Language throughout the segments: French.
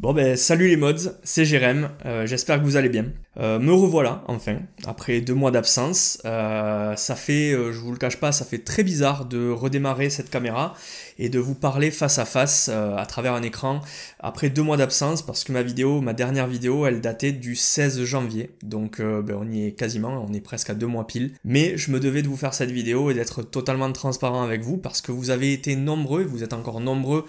Bon ben salut les mods, c'est Jérém, j'espère que vous allez bien. Me revoilà enfin, après 2 mois d'absence. Ça fait, je vous le cache pas, ça fait très bizarre de redémarrer cette caméra et de vous parler face à face à travers un écran après 2 mois d'absence parce que ma dernière vidéo, elle datait du 16 janvier. Donc ben, on y est quasiment, on est presque à 2 mois pile. Mais je me devais de vous faire cette vidéo et d'être totalement transparent avec vous parce que vous avez été nombreux, vous êtes encore nombreux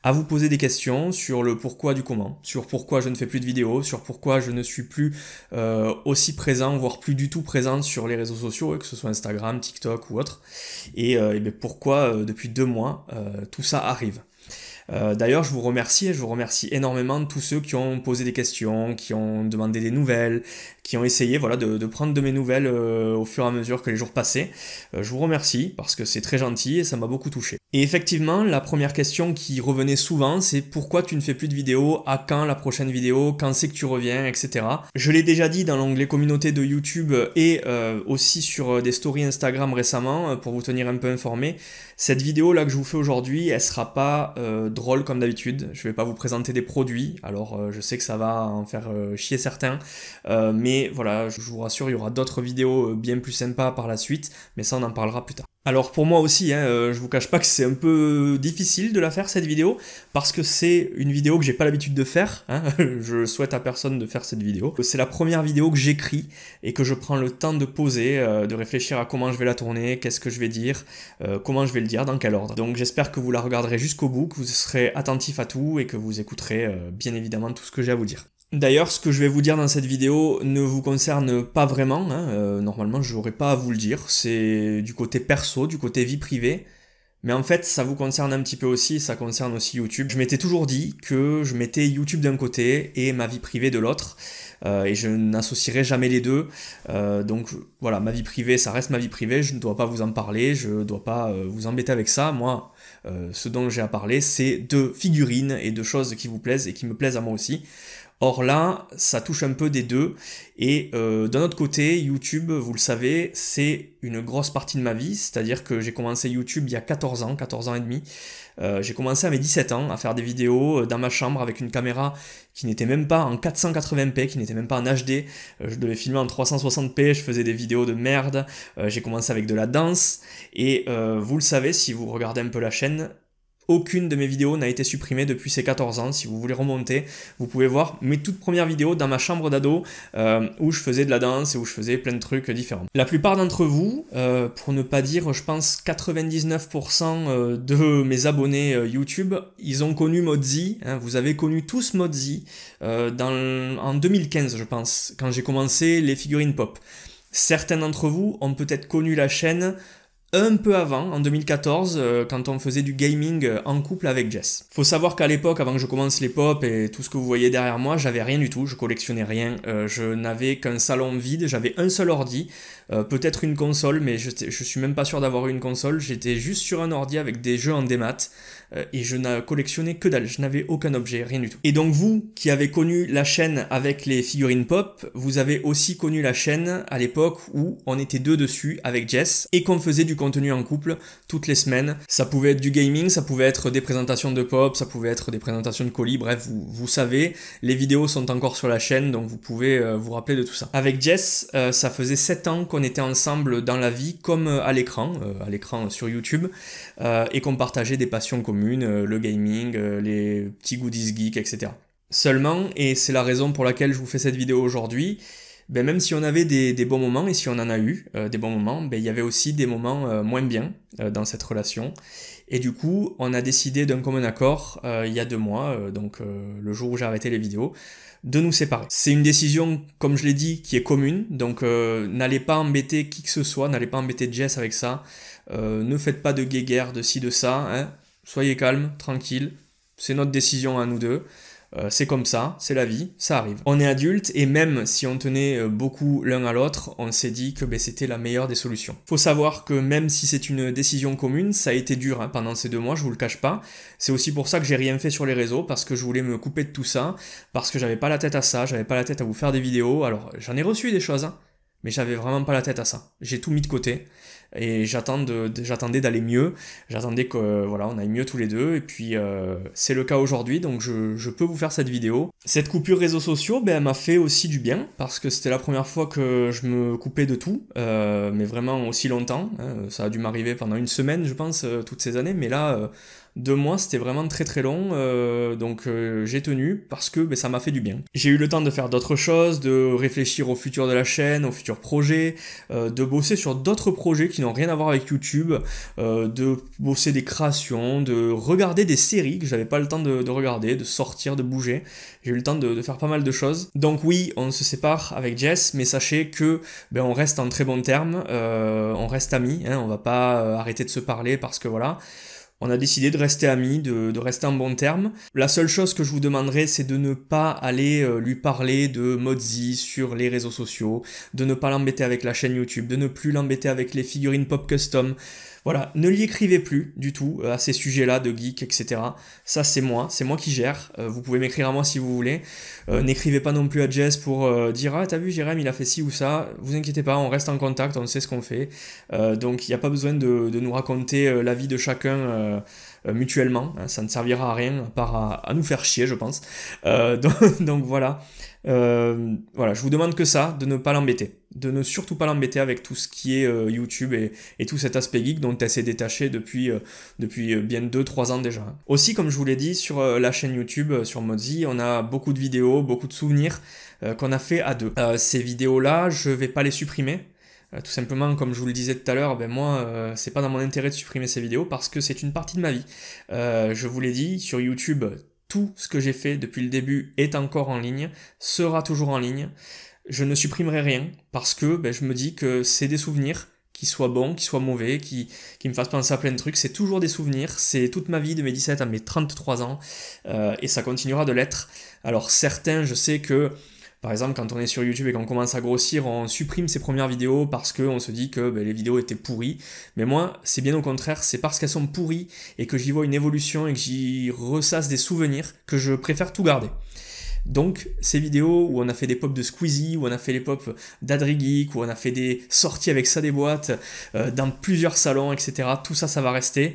à vous poser des questions sur le pourquoi du comment, sur pourquoi je ne fais plus de vidéos, sur pourquoi je ne suis plus aussi présent, voire plus du tout présent sur les réseaux sociaux, que ce soit Instagram, TikTok ou autre, et bien pourquoi depuis 2 mois tout ça arrive. D'ailleurs, je vous remercie énormément tous ceux qui ont posé des questions, qui ont demandé des nouvelles, qui ont essayé voilà, de prendre de mes nouvelles au fur et à mesure que les jours passaient. Je vous remercie parce que c'est très gentil et ça m'a beaucoup touché. Et effectivement, la première question qui revenait souvent, c'est pourquoi tu ne fais plus de vidéos, à quand la prochaine vidéo, quand c'est que tu reviens, etc. Je l'ai déjà dit dans l'onglet communauté de YouTube et aussi sur des stories Instagram récemment pour vous tenir un peu informé. Cette vidéo là que je vous fais aujourd'hui, elle sera pas drôle comme d'habitude. Je vais pas vous présenter des produits, alors je sais que ça va en faire chier certains, mais voilà, je vous rassure, il y aura d'autres vidéos bien plus sympas par la suite, mais ça on en parlera plus tard. Alors pour moi aussi, je vous cache pas que c'est un peu difficile de la faire cette vidéo, parce que c'est une vidéo que j'ai pas l'habitude de faire, hein. Je souhaite à personne de faire cette vidéo. C'est la première vidéo que j'écris et que je prends le temps de poser, de réfléchir à comment je vais la tourner, qu'est-ce que je vais dire, comment je vais le dire, dans quel ordre. Donc j'espère que vous la regarderez jusqu'au bout, que vous serez attentif à tout et que vous écouterez bien évidemment tout ce que j'ai à vous dire. D'ailleurs, ce que je vais vous dire dans cette vidéo ne vous concerne pas vraiment, hein. Normalement je n'aurais pas à vous le dire, c'est du côté perso, du côté vie privée, mais en fait ça vous concerne un petit peu aussi, ça concerne aussi YouTube. Je m'étais toujours dit que je mettais YouTube d'un côté et ma vie privée de l'autre, et je n'associerai jamais les deux. Donc voilà, ma vie privée, ça reste ma vie privée, je ne dois pas vous en parler, je ne dois pas vous embêter avec ça. Moi, ce dont j'ai à parler, c'est de figurines et de choses qui vous plaisent et qui me plaisent à moi aussi. Or là, ça touche un peu des deux. Et d'un autre côté, YouTube, vous le savez, c'est une grosse partie de ma vie. C'est-à-dire que j'ai commencé YouTube il y a 14 ans et demi. J'ai commencé à mes 17 ans à faire des vidéos dans ma chambre avec une caméra qui n'était même pas en 480p, qui n'était même pas en HD. Je devais filmer en 360p, je faisais des vidéos de merde. J'ai commencé avec de la danse. Et vous le savez, si vous regardez un peu la chaîne, aucune de mes vidéos n'a été supprimée depuis ces 14 ans. Si vous voulez remonter, vous pouvez voir mes toutes premières vidéos dans ma chambre d'ado où je faisais de la danse et où je faisais plein de trucs différents. La plupart d'entre vous, pour ne pas dire, je pense 99% de mes abonnés YouTube, ils ont connu Modzy. Hein, vous avez connu tous Modzy en 2015, je pense, quand j'ai commencé les figurines pop. Certains d'entre vous ont peut-être connu la chaîne un peu avant, en 2014, quand on faisait du gaming en couple avec Jess. Faut savoir qu'à l'époque, avant que je commence les pop et tout ce que vous voyez derrière moi, j'avais rien du tout, je collectionnais rien, je n'avais qu'un salon vide, j'avais un seul ordi, peut-être une console, mais je suis même pas sûr d'avoir eu une console, j'étais juste sur un ordi avec des jeux en démat, et je n'ai collectionné que dalle, je n'avais aucun objet, rien du tout. Et donc vous, qui avez connu la chaîne avec les figurines pop, vous avez aussi connu la chaîne à l'époque où on était deux dessus avec Jess, et qu'on faisait du contenu en couple toutes les semaines. Ça pouvait être du gaming, ça pouvait être des présentations de pop, ça pouvait être des présentations de colis, bref, vous savez, les vidéos sont encore sur la chaîne, donc vous pouvez vous rappeler de tout ça. Avec Jess, ça faisait 7 ans qu'on était ensemble dans la vie, comme à l'écran sur YouTube, et qu'on partageait des passions communes, le gaming, les petits goodies geeks, etc. Seulement, et c'est la raison pour laquelle je vous fais cette vidéo aujourd'hui, ben même si on avait des bons moments, et si on en a eu des bons moments, ben il y avait aussi des moments moins bien dans cette relation. Et du coup, on a décidé d'un commun accord il y a 2 mois, donc le jour où j'ai arrêté les vidéos, de nous séparer. C'est une décision, comme je l'ai dit, qui est commune, donc n'allez pas embêter qui que ce soit, n'allez pas embêter Jess avec ça, ne faites pas de guéguerre de ci, de ça, hein. Soyez calme, tranquille, c'est notre décision à nous deux. C'est comme ça, c'est la vie, ça arrive. On est adultes et même si on tenait beaucoup l'un à l'autre, on s'est dit que c'était la meilleure des solutions. Faut savoir que même si c'est une décision commune, ça a été dur hein, pendant ces 2 mois, je vous le cache pas. C'est aussi pour ça que j'ai rien fait sur les réseaux, parce que je voulais me couper de tout ça, parce que j'avais pas la tête à ça, j'avais pas la tête à vous faire des vidéos. Alors j'en ai reçu des choses, hein, mais j'avais vraiment pas la tête à ça. J'ai tout mis de côté. et j'attendais d'aller mieux, j'attendais que voilà, on aille mieux tous les deux, et puis c'est le cas aujourd'hui, donc je peux vous faire cette vidéo. Cette coupure réseaux sociaux, ben, elle m'a fait aussi du bien, parce que c'était la première fois que je me coupais de tout, mais vraiment aussi longtemps, hein. Ça a dû m'arriver pendant une semaine, je pense, toutes ces années, mais là, 2 mois, c'était vraiment très très long, donc j'ai tenu parce que ben, ça m'a fait du bien. J'ai eu le temps de faire d'autres choses, de réfléchir au futur de la chaîne, aux futurs projets, de bosser sur d'autres projets qui n'ont rien à voir avec YouTube, de bosser des créations, de regarder des séries que j'avais pas le temps de regarder, de sortir, de bouger. J'ai eu le temps de faire pas mal de choses. Donc oui, on se sépare avec Jess, mais sachez que ben, on reste en très bons termes, on reste amis, hein, on va pas arrêter de se parler parce que voilà. On a décidé de rester amis, de rester en bons termes. La seule chose que je vous demanderai, c'est de ne pas aller lui parler de Modzy sur les réseaux sociaux, de ne pas l'embêter avec la chaîne YouTube, de ne plus l'embêter avec les figurines pop custom. Voilà, ne lui écrivez plus du tout à ces sujets-là de geek, etc. Ça, c'est moi qui gère. Vous pouvez m'écrire à moi si vous voulez. N'écrivez pas non plus à Jess pour dire ah t'as vu Jérém il a fait ci ou ça. Vous inquiétez pas, on reste en contact, on sait ce qu'on fait. Donc il n'y a pas besoin de nous raconter la vie de chacun mutuellement. Hein, ça ne servira à rien à part à nous faire chier, je pense. Donc voilà. Voilà, je vous demande que ça, de ne pas l'embêter, de ne surtout pas l'embêter avec tout ce qui est YouTube et tout cet aspect geek dont elle s'est détachée depuis bien 2-3 ans déjà. Aussi, comme je vous l'ai dit, sur la chaîne YouTube, sur Modzy, on a beaucoup de vidéos, beaucoup de souvenirs qu'on a fait à deux. Ces vidéos-là, je vais pas les supprimer. Tout simplement, comme je vous le disais tout à l'heure, ben moi, c'est pas dans mon intérêt de supprimer ces vidéos parce que c'est une partie de ma vie. Je vous l'ai dit, sur YouTube, tout ce que j'ai fait depuis le début est encore en ligne, sera toujours en ligne. Je ne supprimerai rien parce que ben, je me dis que c'est des souvenirs, qu'ils soient bons, qu'ils soient mauvais, qui me fassent penser à plein de trucs. C'est toujours des souvenirs, c'est toute ma vie de mes 17 à mes 33 ans et ça continuera de l'être. Alors certains, je sais que par exemple, quand on est sur YouTube et qu'on commence à grossir, on supprime ses premières vidéos parce qu'on se dit que ben, les vidéos étaient pourries. Mais moi, c'est bien au contraire, c'est parce qu'elles sont pourries et que j'y vois une évolution et que j'y ressasse des souvenirs que je préfère tout garder. Donc, ces vidéos où on a fait des pops de Squeezie, où on a fait les pops d'Adri Geek, où on a fait des sorties avec ça des boîtes, dans plusieurs salons, etc. Tout ça, ça va rester.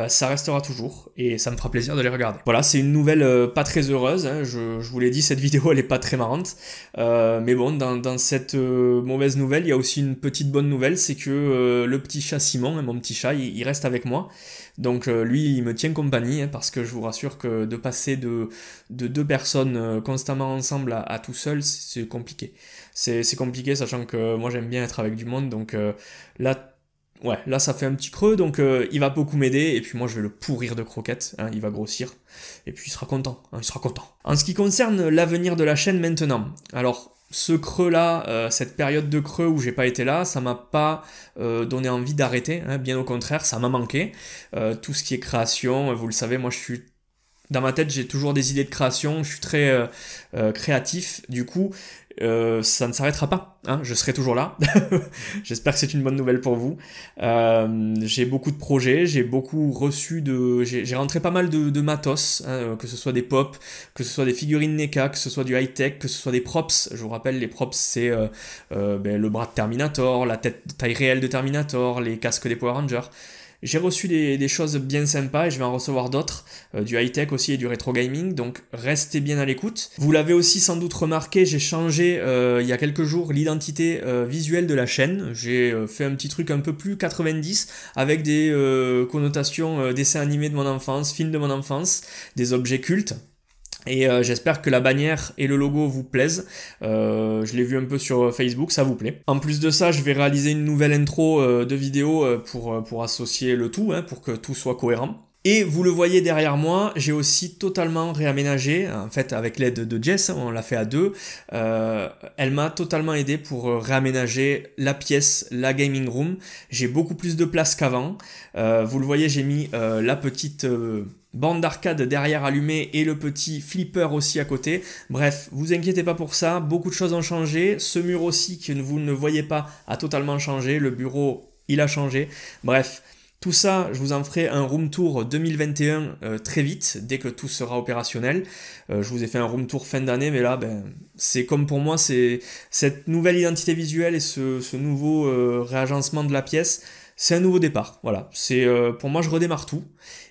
Ça restera toujours et ça me fera plaisir de les regarder. Voilà, c'est une nouvelle pas très heureuse. Hein. Je vous l'ai dit, cette vidéo, elle est pas très marrante. Mais bon, dans cette mauvaise nouvelle, il y a aussi une petite bonne nouvelle, c'est que le petit chat Simon, mon petit chat, il reste avec moi. Donc lui, il me tient compagnie, hein, parce que je vous rassure que de passer de 2 personnes constamment ensemble à tout seul, c'est compliqué. C'est compliqué, sachant que moi j'aime bien être avec du monde, donc là, ouais, là ça fait un petit creux, donc il va beaucoup m'aider, et puis moi je vais le pourrir de croquettes, hein, il va grossir, et puis il sera content, hein, il sera content. En ce qui concerne l'avenir de la chaîne maintenant, alors ce creux-là, cette période de creux où j'ai pas été là, ça m'a pas donné envie d'arrêter, hein, bien au contraire, ça m'a manqué. Tout ce qui est création, vous le savez, moi je suis dans ma tête, j'ai toujours des idées de création, je suis très créatif, du coup, ça ne s'arrêtera pas, hein, je serai toujours là. J'espère que c'est une bonne nouvelle pour vous. J'ai beaucoup de projets, j'ai beaucoup reçu j'ai rentré pas mal de matos, hein, que ce soit des pop, que ce soit des figurines NECA, que ce soit du high-tech, que ce soit des props. Je vous rappelle, les props, c'est ben, le bras de Terminator, la taille réelle de Terminator, les casques des Power Rangers. J'ai reçu des choses bien sympas et je vais en recevoir d'autres, du high-tech aussi et du rétro gaming, donc restez bien à l'écoute. Vous l'avez aussi sans doute remarqué, j'ai changé il y a quelques jours l'identité visuelle de la chaîne. J'ai fait un petit truc un peu plus 90 avec des connotations dessins animés de mon enfance, films de mon enfance, des objets cultes. Et j'espère que la bannière et le logo vous plaisent. Je l'ai vu un peu sur Facebook, ça vous plaît. En plus de ça, je vais réaliser une nouvelle intro de vidéo pour associer le tout, hein, pour que tout soit cohérent. Et vous le voyez derrière moi, j'ai aussi totalement réaménagé, en fait avec l'aide de Jess, on l'a fait à deux, elle m'a totalement aidé pour réaménager la pièce, la gaming room. J'ai beaucoup plus de place qu'avant. Vous le voyez, j'ai mis la petite bande d'arcade derrière allumée et le petit flipper aussi à côté. Bref, vous inquiétez pas pour ça, beaucoup de choses ont changé. Ce mur aussi que vous ne voyez pas a totalement changé, le bureau il a changé. Bref, tout ça, je vous en ferai un room tour 2021 très vite, dès que tout sera opérationnel. Je vous ai fait un room tour fin d'année, mais là, ben, c'est comme pour moi, c'est cette nouvelle identité visuelle et ce nouveau réagencement de la pièce. c'est un nouveau départ. Voilà, pour moi je redémarre tout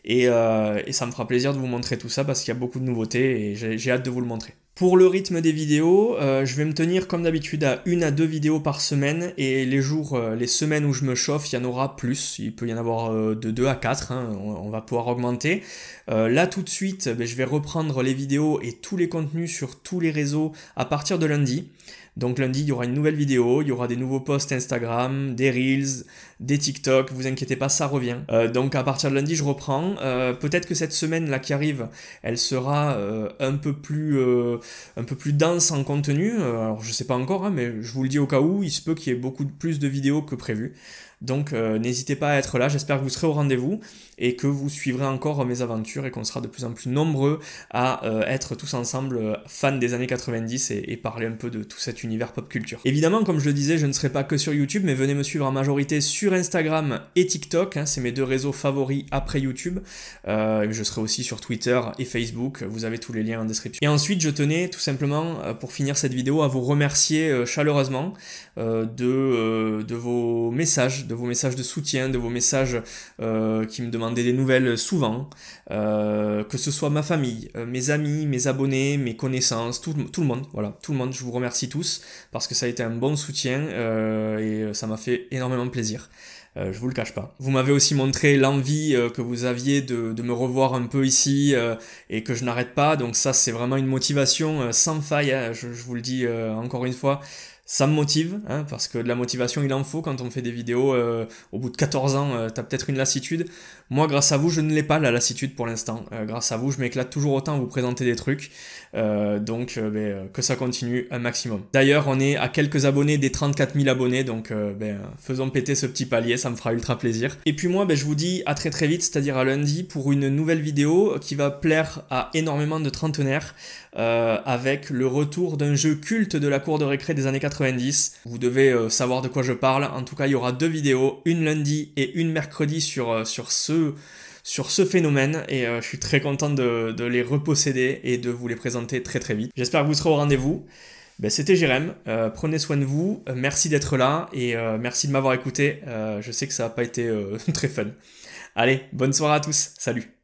et ça me fera plaisir de vous montrer tout ça parce qu'il y a beaucoup de nouveautés et j'ai hâte de vous le montrer. Pour le rythme des vidéos, je vais me tenir comme d'habitude à 1 à 2 vidéos par semaine et les semaines où je me chauffe, il y en aura plus. Il peut y en avoir de 2 à 4, hein, on va pouvoir augmenter. Là tout de suite, je vais reprendre les vidéos et tous les contenus sur tous les réseaux à partir de lundi. Donc lundi, il y aura une nouvelle vidéo, il y aura des nouveaux posts Instagram, des Reels, des TikTok, vous inquiétez pas, ça revient. Donc à partir de lundi, je reprends. Peut-être que cette semaine là qui arrive, elle sera un peu plus dense en contenu. Alors je sais pas encore, hein, mais je vous le dis au cas où, il se peut qu'il y ait beaucoup plus de vidéos que prévu. Donc n'hésitez pas à être là, j'espère que vous serez au rendez-vous et que vous suivrez encore mes aventures et qu'on sera de plus en plus nombreux à être tous ensemble fans des années 90 et parler un peu de tout cet univers pop culture. Évidemment, comme je le disais, je ne serai pas que sur YouTube, mais venez me suivre en majorité sur Instagram et TikTok, hein, c'est mes 2 réseaux favoris après YouTube. Je serai aussi sur Twitter et Facebook, vous avez tous les liens en description. Et ensuite, je tenais tout simplement, pour finir cette vidéo, à vous remercier chaleureusement de vos messages de soutien, de vos messages qui me demandaient des nouvelles souvent, que ce soit ma famille, mes amis, mes abonnés, mes connaissances, tout le monde, voilà, tout le monde, je vous remercie tous, parce que ça a été un bon soutien et ça m'a fait énormément plaisir. Je vous le cache pas. Vous m'avez aussi montré l'envie que vous aviez de me revoir un peu ici et que je n'arrête pas, donc ça c'est vraiment une motivation sans faille, hein, je vous le dis encore une fois. Ça me motive, hein, parce que de la motivation il en faut quand on fait des vidéos, au bout de 14 ans, t'as peut-être une lassitude. Moi grâce à vous je ne l'ai pas la lassitude pour l'instant, grâce à vous je m'éclate toujours autant à vous présenter des trucs, donc que ça continue un maximum. D'ailleurs on est à quelques abonnés des 34 000 abonnés, donc faisons péter ce petit palier, ça me fera ultra plaisir. Et puis moi je vous dis à très vite, c'est-à-dire à lundi pour une nouvelle vidéo qui va plaire à énormément de trentenaires, avec le retour d'un jeu culte de la cour de récré des années 90. Vous devez savoir de quoi je parle. En tout cas, il y aura 2 vidéos, une lundi et une mercredi sur ce phénomène et je suis très content de les reposséder et de vous les présenter très vite. J'espère que vous serez au rendez-vous. C'était Jérém, prenez soin de vous, merci d'être là et merci de m'avoir écouté. Je sais que ça n'a pas été très fun. Allez, bonne soirée à tous, salut!